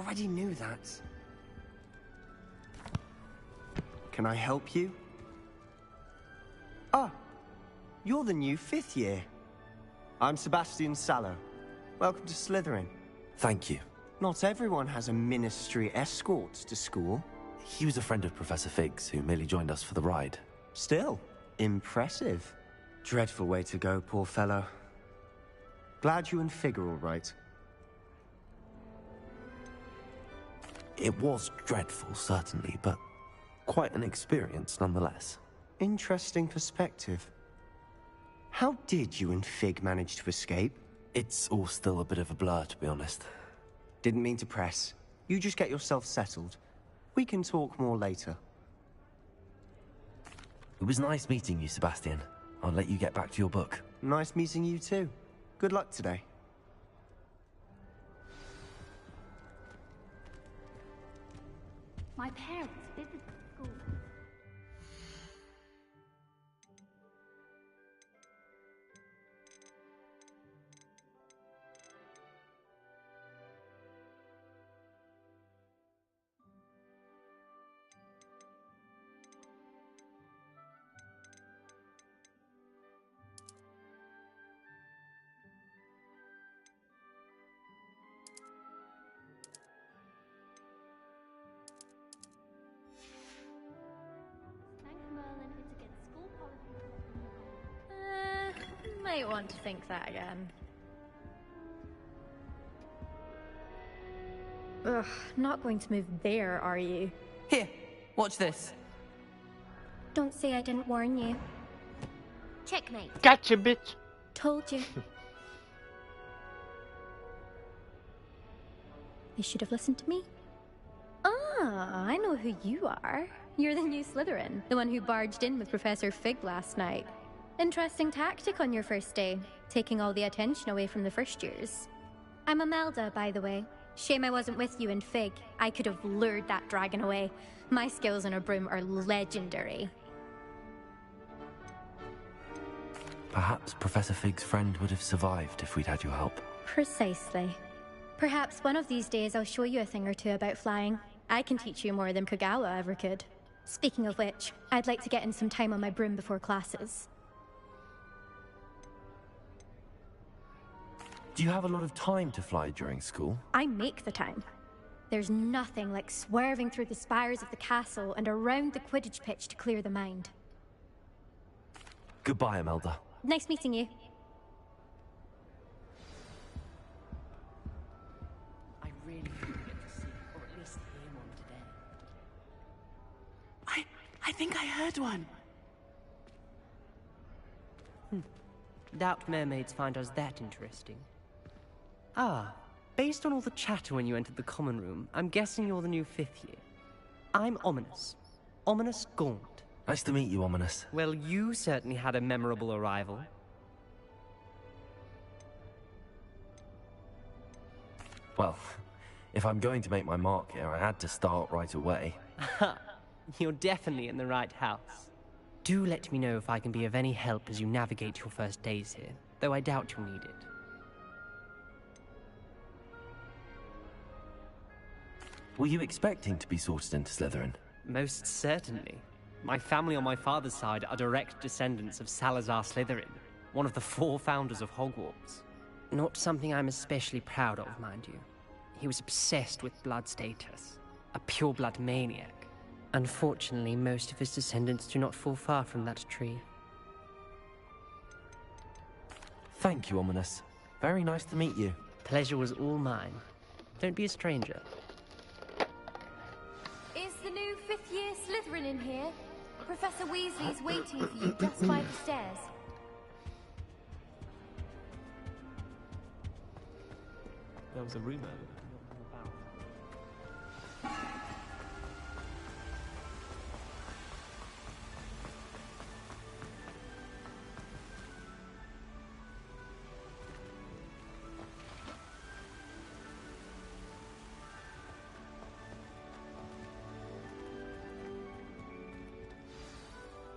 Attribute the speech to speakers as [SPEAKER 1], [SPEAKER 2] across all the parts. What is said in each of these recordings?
[SPEAKER 1] already knew that. Can I help you? Ah, you're the new 5th year. I'm Sebastian Sallow. Welcome to Slytherin.
[SPEAKER 2] Thank you.
[SPEAKER 1] Not everyone has a ministry escort to school.
[SPEAKER 2] He was a friend of Professor Fig's, who merely joined us for the ride.
[SPEAKER 1] Still, impressive. Dreadful way to go, poor fellow. Glad you and Fig are all right.
[SPEAKER 2] It was dreadful, certainly, but quite an experience nonetheless.
[SPEAKER 1] Interesting perspective. How did you and Fig manage to escape?
[SPEAKER 2] It's all still a bit of a blur, to be honest.
[SPEAKER 1] Didn't mean to press. You just get yourself settled. We can talk more later.
[SPEAKER 2] It was nice meeting you, Sebastian. I'll let you get back to your book.
[SPEAKER 1] Nice meeting you too. Good luck today.
[SPEAKER 3] My parents visit the school.
[SPEAKER 4] Might want to think that again. Ugh, not going to move there, are you?
[SPEAKER 5] Here, watch this.
[SPEAKER 3] Don't say I didn't warn you. Checkmate.
[SPEAKER 6] Gotcha, bitch.
[SPEAKER 3] Told you. They should have listened to me.
[SPEAKER 4] Ah, I know who you are. You're the new Slytherin, the one who barged in with Professor Fig last night. Interesting tactic on your first day, taking all the attention away from the first years.
[SPEAKER 3] I'm Imelda, by the way. Shame I wasn't with you and Fig. I could have lured that dragon away.
[SPEAKER 4] My skills on a broom are legendary.
[SPEAKER 2] Perhaps Professor Fig's friend would have survived if we'd had your help.
[SPEAKER 3] Precisely. Perhaps one of these days I'll show you a thing or two about flying.
[SPEAKER 4] I can teach you more than Kogawa ever could.
[SPEAKER 3] Speaking of which, I'd like to get in some time on my broom before classes.
[SPEAKER 2] Do you have a lot of time to fly during school?
[SPEAKER 4] I make the time.
[SPEAKER 3] There's nothing like swerving through the spires of the castle and around the Quidditch pitch to clear the mind.
[SPEAKER 2] Goodbye, Imelda.
[SPEAKER 3] Nice meeting you.
[SPEAKER 5] I really hope we get to see, or at least hear one today. I think I heard one. Doubt mermaids find us that interesting. Ah, based on all the chatter when you entered the common room, I'm guessing you're the new 5th year. I'm Ominous. Ominous Gaunt.
[SPEAKER 2] Nice to meet you, Ominous.
[SPEAKER 5] Well, you certainly had a memorable arrival.
[SPEAKER 2] Well, if I'm going to make my mark here, I had to start right away.
[SPEAKER 5] You're definitely in the right house. Do let me know if I can be of any help as you navigate your first days here, though I doubt you'll need it.
[SPEAKER 2] Were you expecting to be sorted into Slytherin?
[SPEAKER 5] Most certainly. My family on my father's side are direct descendants of Salazar Slytherin, one of the 4 founders of Hogwarts. Not something I'm especially proud of, mind you. He was obsessed with blood status, a pure-blood maniac. Unfortunately, most of his descendants do not fall far from that tree.
[SPEAKER 2] Thank you, Ominous. Very nice to meet you.
[SPEAKER 5] Pleasure was all mine. Don't be a stranger.
[SPEAKER 3] Is the new 5th year Slytherin in here? Professor Weasley's waiting for you just by the stairs.
[SPEAKER 6] There was a rumor.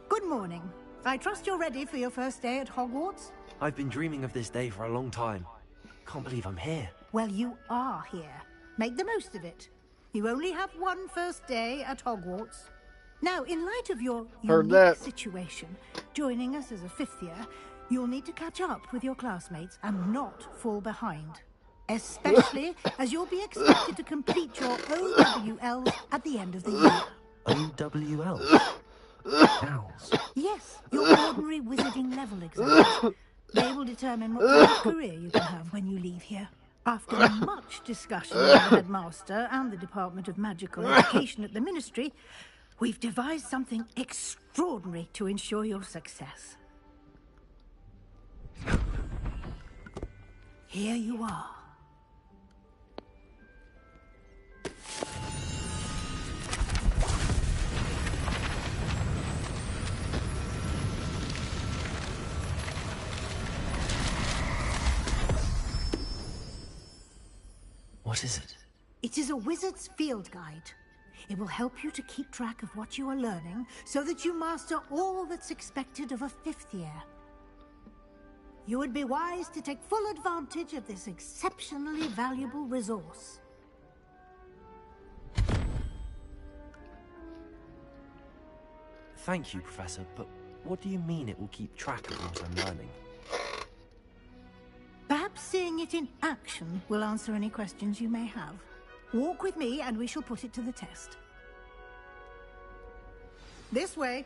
[SPEAKER 7] Good morning. I trust you're ready for your first day at Hogwarts?
[SPEAKER 2] I've been dreaming of this day for a long time. Can't believe I'm here.
[SPEAKER 7] Well, you are here. Make the most of it. You only have one first day at Hogwarts. Now, in light of your unique situation, joining us as a 5th year, you'll need to catch up with your classmates and not fall behind. Especially as you'll be expected to complete your OWLs at the end of the year.
[SPEAKER 2] OWL? Owls?
[SPEAKER 7] Yes, your ordinary wizarding level exams. They will determine what kind of career you can have when you leave here. After much discussion with the headmaster and the Department of Magical Education at the Ministry, we've devised something extraordinary to ensure your success. Here you are.
[SPEAKER 2] What is it?
[SPEAKER 7] It is a wizard's field guide. It will help you to keep track of what you are learning so that you master all that's expected of a 5th year. You would be wise to take full advantage of this exceptionally valuable resource.
[SPEAKER 2] Thank you, Professor, but what do you mean it will keep track of what I'm learning?
[SPEAKER 7] Perhaps seeing it in action will answer any questions you may have. Walk with me and we shall put it to the test. This way.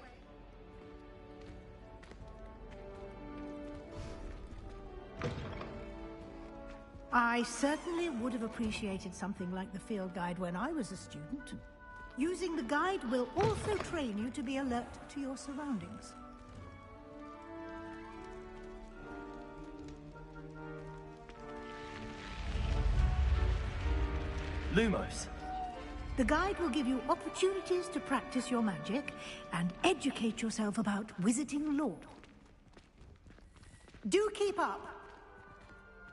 [SPEAKER 7] I certainly would have appreciated something like the field guide when I was a student. Using the guide will also train you to be alert to your surroundings.
[SPEAKER 2] Lumos.
[SPEAKER 7] The guide will give you opportunities to practice your magic and educate yourself about wizarding lore. Do keep up.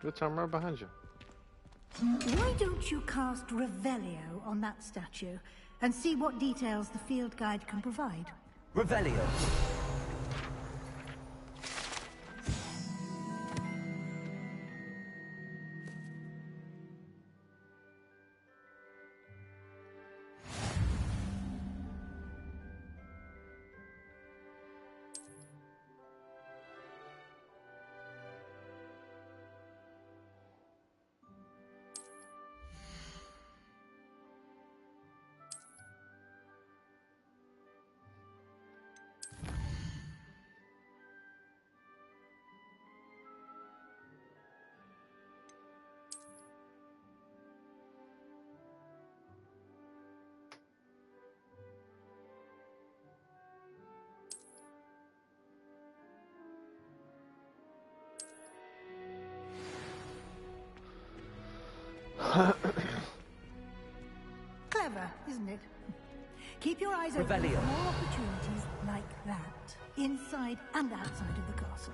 [SPEAKER 8] Good, I'm right behind you.
[SPEAKER 7] Why don't you cast Revelio on that statue and see what details the field guide can provide?
[SPEAKER 2] Revelio.
[SPEAKER 7] Clever, isn't it? Keep your eyes open
[SPEAKER 2] Revelio.
[SPEAKER 7] for more opportunities like that, inside and outside of the castle.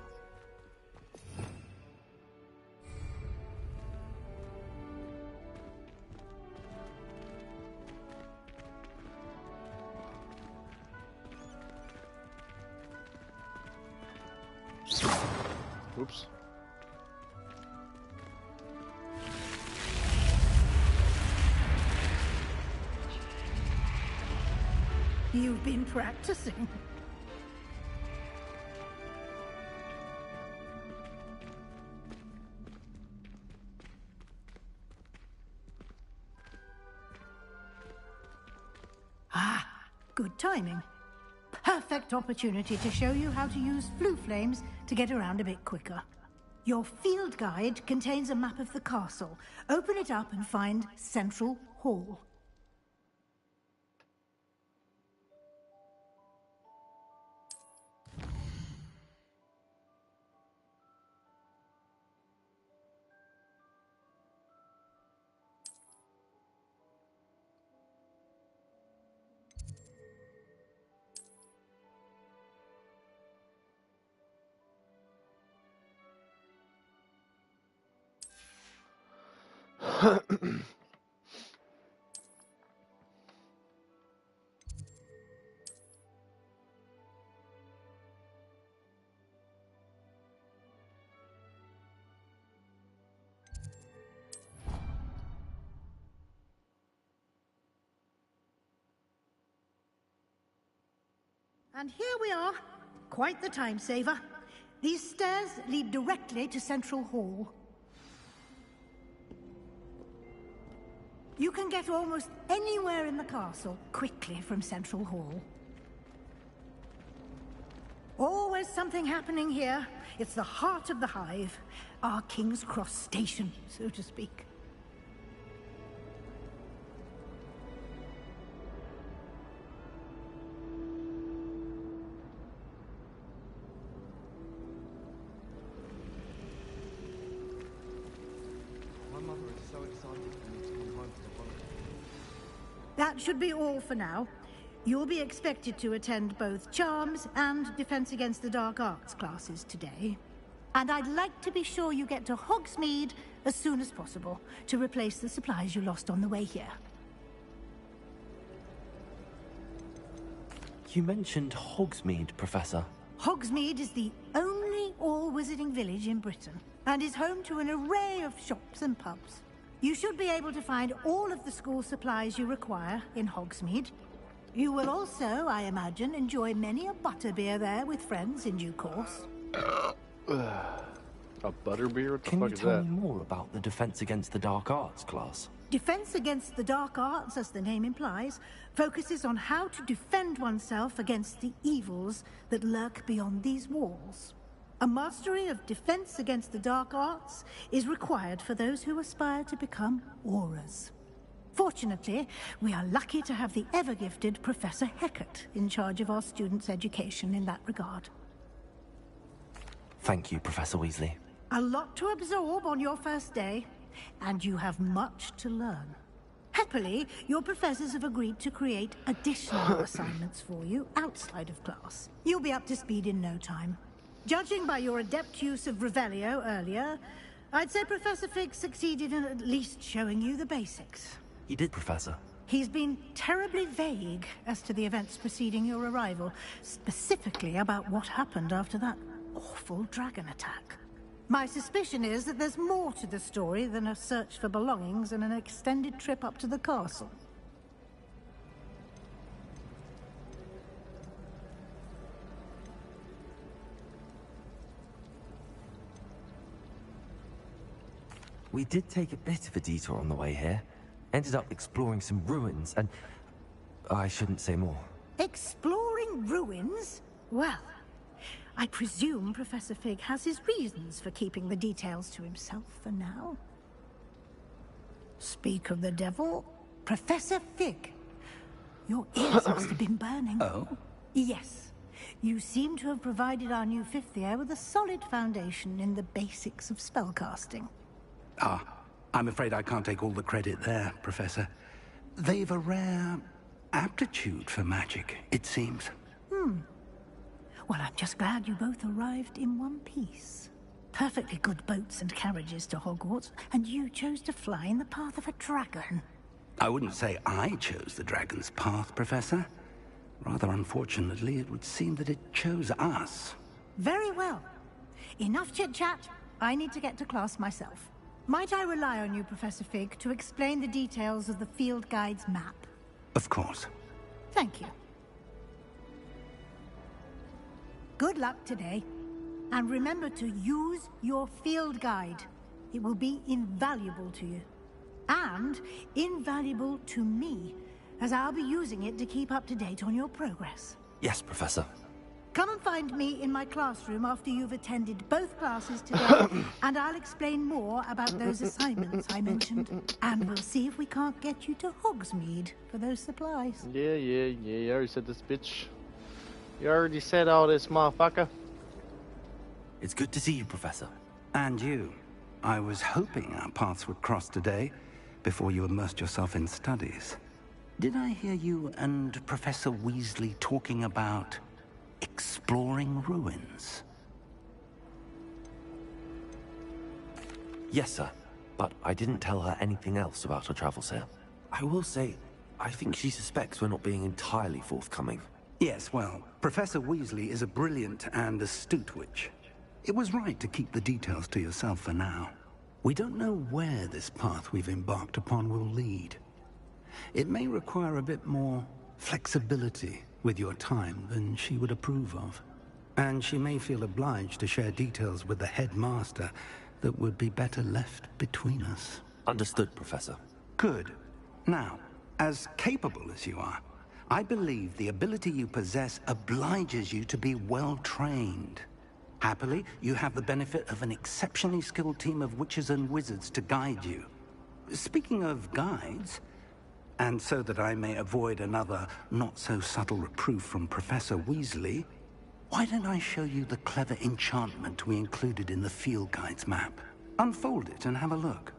[SPEAKER 8] Oops.
[SPEAKER 7] You've been practicing. Ah, good timing. Perfect opportunity to show you how to use flue flames to get around a bit quicker. Your field guide contains a map of the castle. Open it up and find Central Hall. And here we are. Quite the time saver. These stairs lead directly to Central Hall. You can get almost anywhere in the castle quickly from Central Hall. Always something happening here. It's the heart of the Hive. Our King's Cross station, so to speak.
[SPEAKER 9] My mother is so excited for me to come home for the holiday.
[SPEAKER 7] That should be all for now. You'll be expected to attend both Charms and Defense Against the Dark Arts classes today. And I'd like to be sure you get to Hogsmeade as soon as possible to replace the supplies you lost on the way here.
[SPEAKER 2] You mentioned Hogsmeade, Professor.
[SPEAKER 7] Hogsmeade is the only all-wizarding village in Britain and is home to an array of shops and pubs. You should be able to find all of the school supplies you require in Hogsmeade. You will also, I imagine, enjoy many a butterbeer there with friends in due course.
[SPEAKER 8] A butterbeer? What the
[SPEAKER 2] Can
[SPEAKER 8] fuck
[SPEAKER 2] you
[SPEAKER 8] is
[SPEAKER 2] tell
[SPEAKER 8] that?
[SPEAKER 2] me more about the Defense Against the Dark Arts class?
[SPEAKER 7] Defense Against the Dark Arts, as the name implies, focuses on how to defend oneself against the evils that lurk beyond these walls. A mastery of Defense Against the Dark Arts is required for those who aspire to become Aurors. Fortunately, we are lucky to have the ever-gifted Professor Hecat in charge of our students' education in that regard.
[SPEAKER 2] Thank you, Professor Weasley.
[SPEAKER 7] A lot to absorb on your first day, and you have much to learn. Happily, your professors have agreed to create additional assignments for you outside of class. You'll be up to speed in no time. Judging by your adept use of Revelio earlier, I'd say Professor Fig succeeded in at least showing you the basics.
[SPEAKER 2] He did, Professor.
[SPEAKER 7] He's been terribly vague as to the events preceding your arrival, specifically about what happened after that awful dragon attack. My suspicion is that there's more to the story than a search for belongings and an extended trip up to the castle.
[SPEAKER 2] We did take a bit of a detour on the way here. Ended up exploring some ruins, and I shouldn't say more.
[SPEAKER 7] Exploring ruins? Well, I presume Professor Fig has his reasons for keeping the details to himself for now. Speak of the devil, Professor Fig. Your ears must have been burning.
[SPEAKER 10] Oh?
[SPEAKER 7] Yes. You seem to have provided our new fifth year with a solid foundation in the basics of spellcasting.
[SPEAKER 10] Ah, I'm afraid I can't take all the credit there, Professor. They've a rare aptitude for magic, it seems.
[SPEAKER 7] Well, I'm just glad you both arrived in one piece. Perfectly good boats and carriages to Hogwarts, and you chose to fly in the path of a dragon.
[SPEAKER 10] I wouldn't say I chose the dragon's path, Professor. Rather unfortunately, it would seem that it chose us.
[SPEAKER 7] Very well. Enough chit-chat. I need to get to class myself. Might I rely on you, Professor Fig, to explain the details of the field guide's map?
[SPEAKER 10] Of course.
[SPEAKER 7] Thank you. Good luck today. And remember to use your field guide. It will be invaluable to you. And invaluable to me, as I'll be using it to keep up to date on your progress.
[SPEAKER 2] Yes, Professor.
[SPEAKER 7] Come and find me in my classroom after you've attended both classes today, and I'll explain more about those assignments I mentioned. And we'll see if we can't get you to Hogsmeade for those supplies.
[SPEAKER 8] Yeah, you already said this, bitch. You already said all this, motherfucker.
[SPEAKER 2] It's good to see you, Professor.
[SPEAKER 10] And you. I was hoping our paths would cross today, before you immersed yourself in studies. Did I hear you and Professor Weasley talking about exploring ruins?
[SPEAKER 2] Yes, sir. But I didn't tell her anything else about her travels here. I will say, I think she suspects we're not being entirely forthcoming.
[SPEAKER 10] Yes, well, Professor Weasley is a brilliant and astute witch. It was right to keep the details to yourself for now. We don't know where this path we've embarked upon will lead. It may require a bit more flexibility with your time than she would approve of. And she may feel obliged to share details with the headmaster that would be better left between us.
[SPEAKER 2] Understood, Professor.
[SPEAKER 10] Good. Now, as capable as you are, I believe the ability you possess obliges you to be well trained. Happily, you have the benefit of an exceptionally skilled team of witches and wizards to guide you. Speaking of guides, and so that I may avoid another not-so-subtle reproof from Professor Weasley, why don't I show you the clever enchantment we included in the field guide's map? Unfold it and have a look.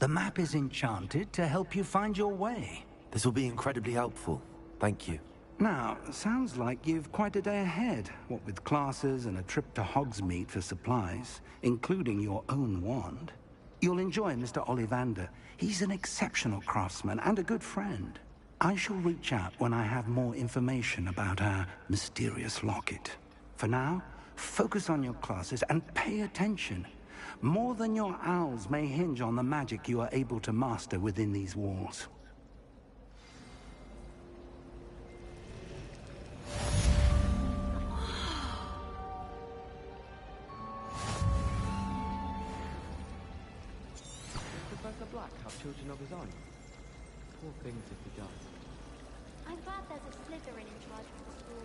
[SPEAKER 10] The map is enchanted to help you find your way.
[SPEAKER 2] This will be incredibly helpful. Thank you.
[SPEAKER 10] Now, sounds like you've quite a day ahead, what with classes and a trip to Hogsmeade for supplies, including your own wand. You'll enjoy Mr. Ollivander. He's an exceptional craftsman and a good friend. I shall reach out when I have more information about our mysterious locket. For now, focus on your classes and pay attention. More than your owls may hinge on the magic you are able to master within these walls.
[SPEAKER 9] Does Professor Black have children of his own? Poor things if he does.
[SPEAKER 11] I'm glad there's a Slytherin in charge of the school,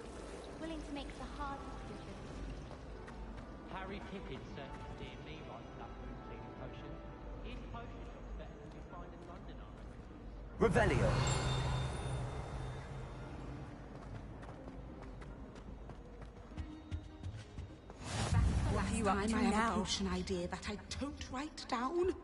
[SPEAKER 11] willing to make the hard decisions.
[SPEAKER 12] Harry Pippin certainly steered me right for that food cleaning potion. His potion shop's better than you find in London, I reckon.
[SPEAKER 13] Revelio.
[SPEAKER 14] Last time I have a potion idea that I don't write down.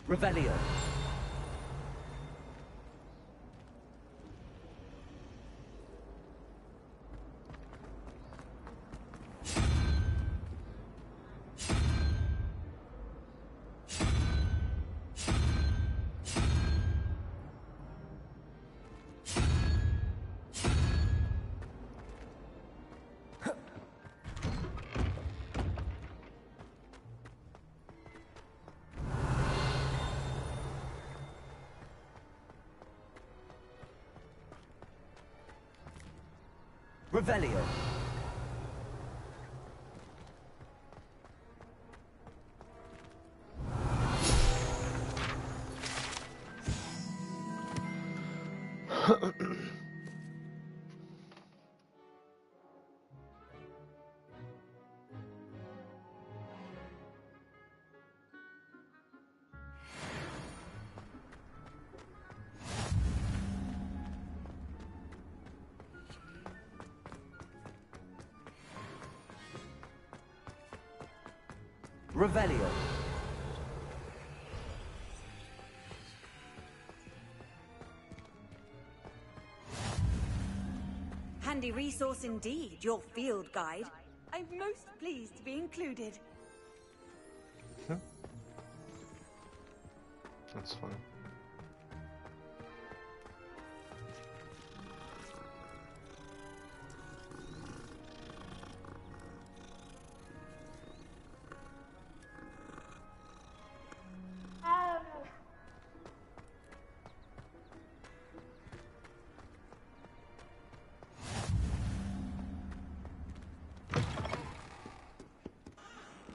[SPEAKER 13] Revelio. Revelio. Revelio.
[SPEAKER 14] Handy resource indeed, your field guide. I'm most pleased to be included.
[SPEAKER 8] That's fine.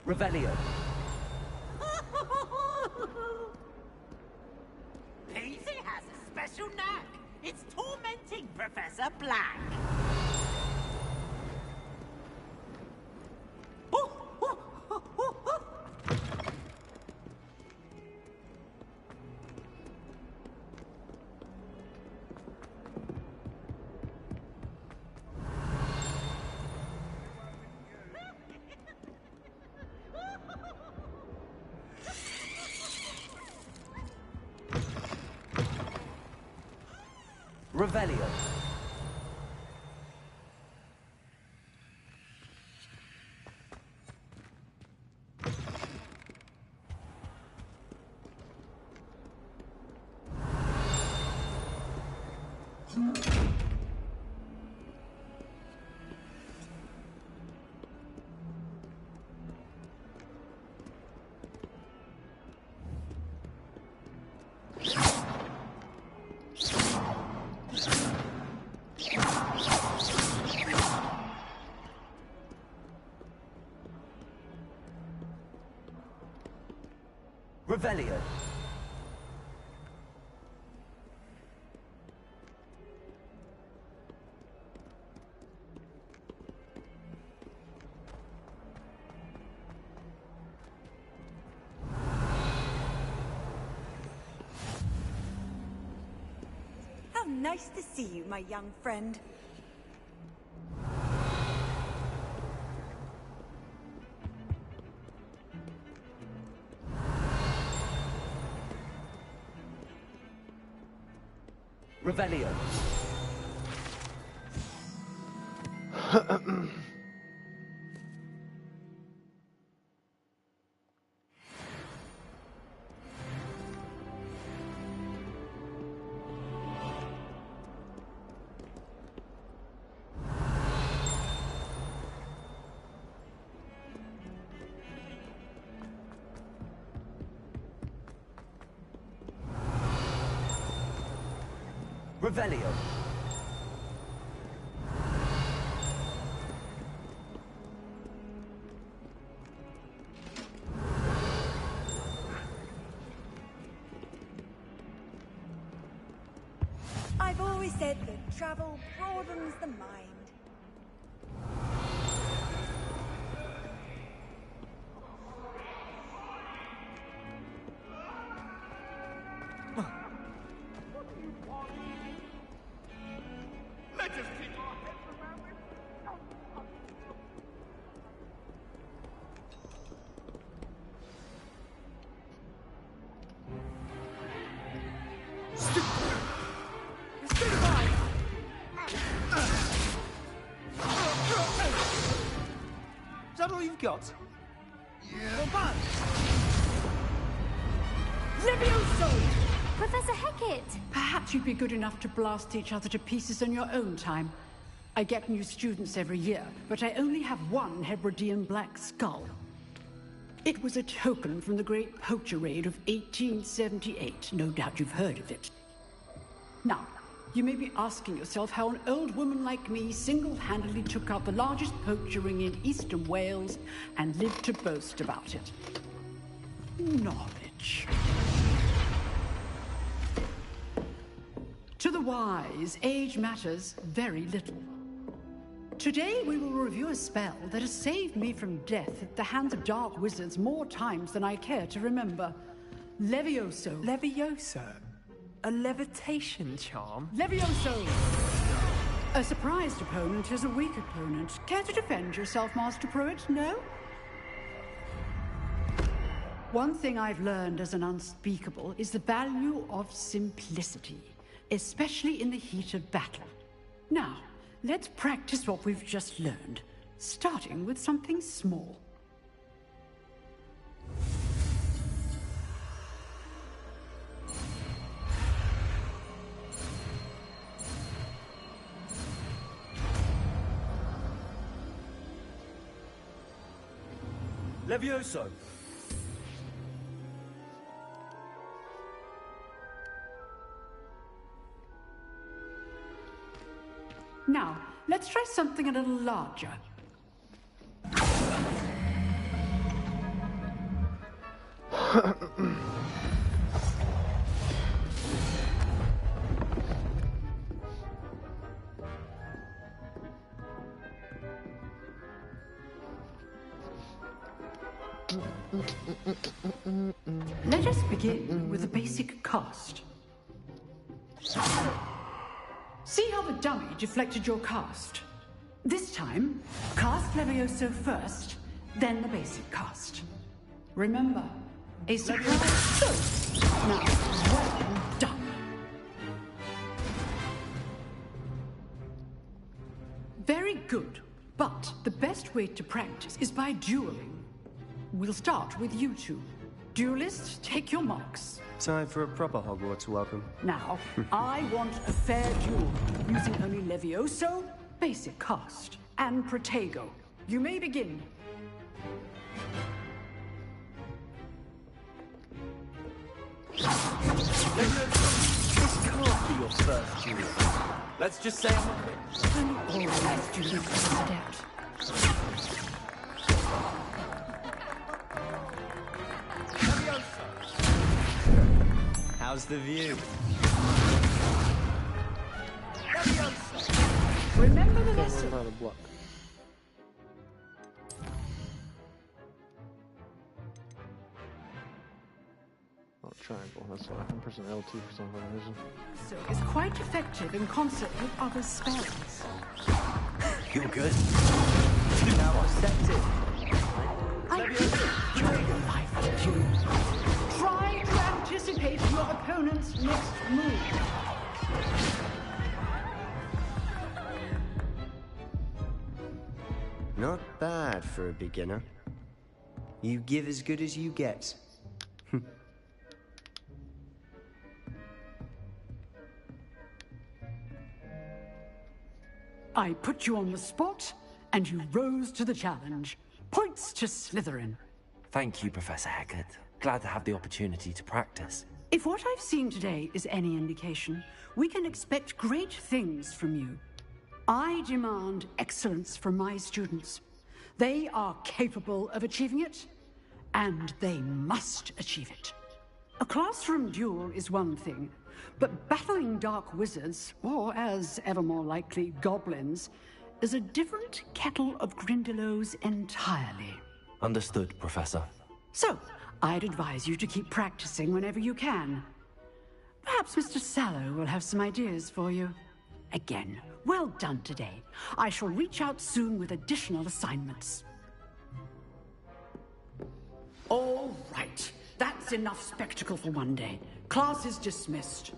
[SPEAKER 13] Revelio.
[SPEAKER 15] Paisley has a special knack. It's tormenting Professor Black.
[SPEAKER 13] Revelio. Revelio.
[SPEAKER 14] How nice to see you, my young friend.
[SPEAKER 13] Revelio. Revelio.
[SPEAKER 14] I've always said that travel broadens the mind.
[SPEAKER 15] Let's just keep our heads around it.
[SPEAKER 16] Is that all you've got?
[SPEAKER 15] Yeah.
[SPEAKER 17] Levioso!
[SPEAKER 3] Professor Hecat!
[SPEAKER 17] Perhaps you'd be good enough to blast each other to pieces in your own time. I get new students every year, but I only have one Hebridean black skull. It was a token from the Great Poacher Raid of 1878. No doubt you've heard of it. Now, you may be asking yourself how an old woman like me single-handedly took out the largest poacher ring in eastern Wales and lived to boast about it. Knowledge. To the wise, age matters very little. Today we will review a spell that has saved me from death at the hands of dark wizards more times than I care to remember. Levioso.
[SPEAKER 16] Levioso? A levitation charm?
[SPEAKER 17] Levioso! A surprised opponent is a weak opponent. Care to defend yourself, Master Pruitt? No? One thing I've learned as an unspeakable is the value of simplicity, especially in the heat of battle. Now, let's practice what we've just learned, starting with something small.
[SPEAKER 13] Levioso.
[SPEAKER 17] Now, let's try something a little larger. Let us begin with the basic cast. See how the dummy deflected your cast? This time, cast Levioso first, then the basic cast. Remember, a surprise. Now, well done. good. But the best way to practice is by dueling. We'll start with you two. Duelists, take your marks.
[SPEAKER 1] Time for a proper Hogwarts welcome.
[SPEAKER 17] Now, I want a fair duel, using only Levioso, basic cast, and Protego. You may begin.
[SPEAKER 2] This can't be your first duel. Let's just say
[SPEAKER 17] I'm always dueling adept.
[SPEAKER 1] How's the view?
[SPEAKER 17] Remember the lesson.
[SPEAKER 8] Oh, triangle. That's why I'm pressing L2 for some reason.
[SPEAKER 17] So it's quite effective in concert with other spells.
[SPEAKER 2] you're good.
[SPEAKER 13] Now receptive.
[SPEAKER 17] Try to anticipate your opponent's next move.
[SPEAKER 1] Not bad for a beginner. You give as good as you get.
[SPEAKER 17] I put you on the spot, and you rose to the challenge. Points to Slytherin.
[SPEAKER 2] Thank you, Professor Hecat. Glad to have the opportunity to practice.
[SPEAKER 17] If what I've seen today is any indication, we can expect great things from you. I demand excellence from my students. They are capable of achieving it, and they must achieve it. A classroom duel is one thing, but battling dark wizards, or as ever more likely, goblins, is a different kettle of Grindylows entirely.
[SPEAKER 2] Understood, Professor.
[SPEAKER 17] So, I'd advise you to keep practicing whenever you can. Perhaps Mr. Sallow will have some ideas for you. Again, well done today. I shall reach out soon with additional assignments. All right. That's enough spectacle for one day. Class is dismissed.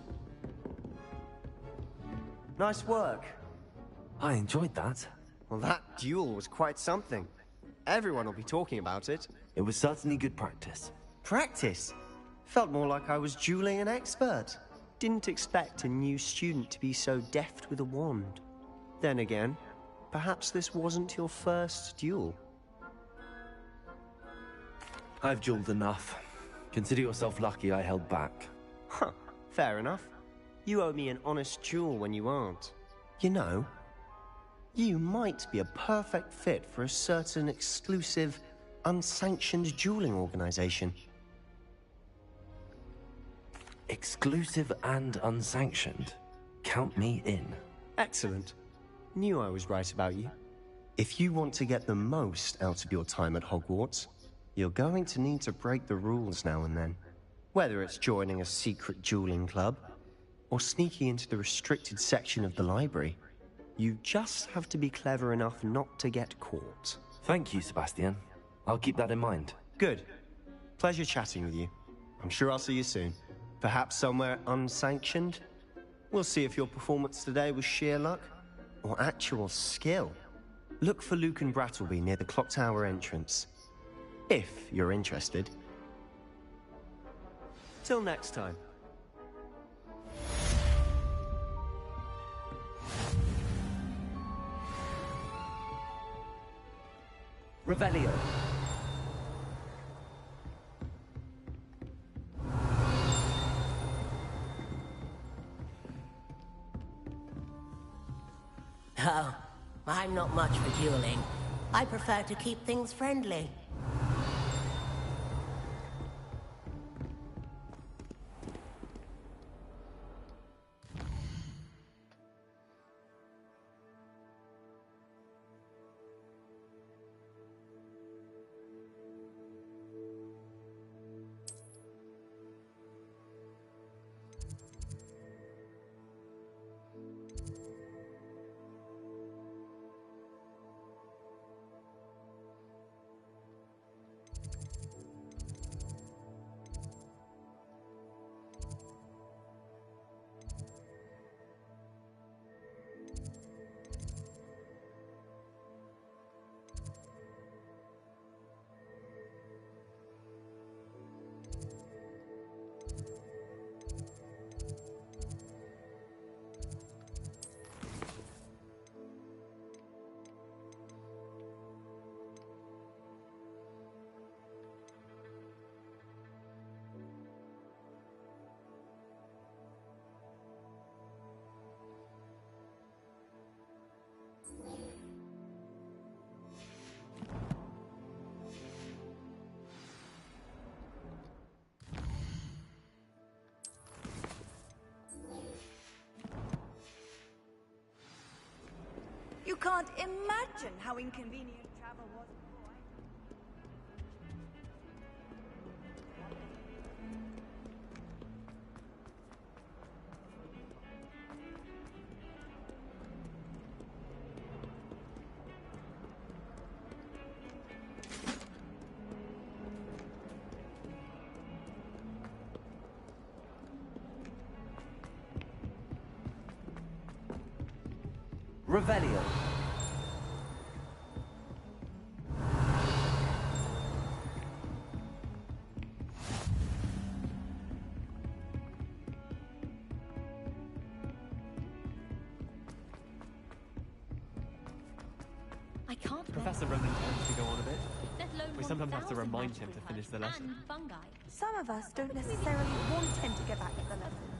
[SPEAKER 1] Nice work.
[SPEAKER 2] I enjoyed that.
[SPEAKER 1] Well, that duel was quite something. Everyone will be talking about it.
[SPEAKER 2] It was certainly good practice.
[SPEAKER 1] Practice? Felt more like I was dueling an expert. Didn't expect a new student to be so deft with a wand. Then again, perhaps this wasn't your first duel.
[SPEAKER 2] I've dueled enough. Consider yourself lucky I held back.
[SPEAKER 1] Huh, fair enough. You owe me an honest duel when you aren't. You know, you might be a perfect fit for a certain exclusive, unsanctioned dueling organization.
[SPEAKER 2] Exclusive and unsanctioned. Count me in.
[SPEAKER 1] Excellent. Knew I was right about you. If you want to get the most out of your time at Hogwarts, you're going to need to break the rules now and then. Whether it's joining a secret dueling club, or sneaking into the restricted section of the library, you just have to be clever enough not to get caught.
[SPEAKER 2] Thank you, Sebastian. I'll keep that in mind.
[SPEAKER 1] Good. Pleasure chatting with you. I'm sure I'll see you soon. Perhaps somewhere unsanctioned? We'll see if your performance today was sheer luck, or actual skill. Look for Luke and Brattleby near the clock tower entrance. If you're interested. Till next time.
[SPEAKER 13] Revelio.
[SPEAKER 18] Oh, I'm not much for dueling. I prefer to keep things friendly.
[SPEAKER 14] can't imagine how inconvenient travel was.
[SPEAKER 13] Revelio.
[SPEAKER 3] I can't.
[SPEAKER 6] Professor Roman tends to go on a bit.
[SPEAKER 3] Let alone
[SPEAKER 6] We sometimes have to
[SPEAKER 3] 1,000
[SPEAKER 6] remind him to finish the lesson.
[SPEAKER 3] and fungi.
[SPEAKER 14] Some of us don't necessarily want him to go back to the lesson.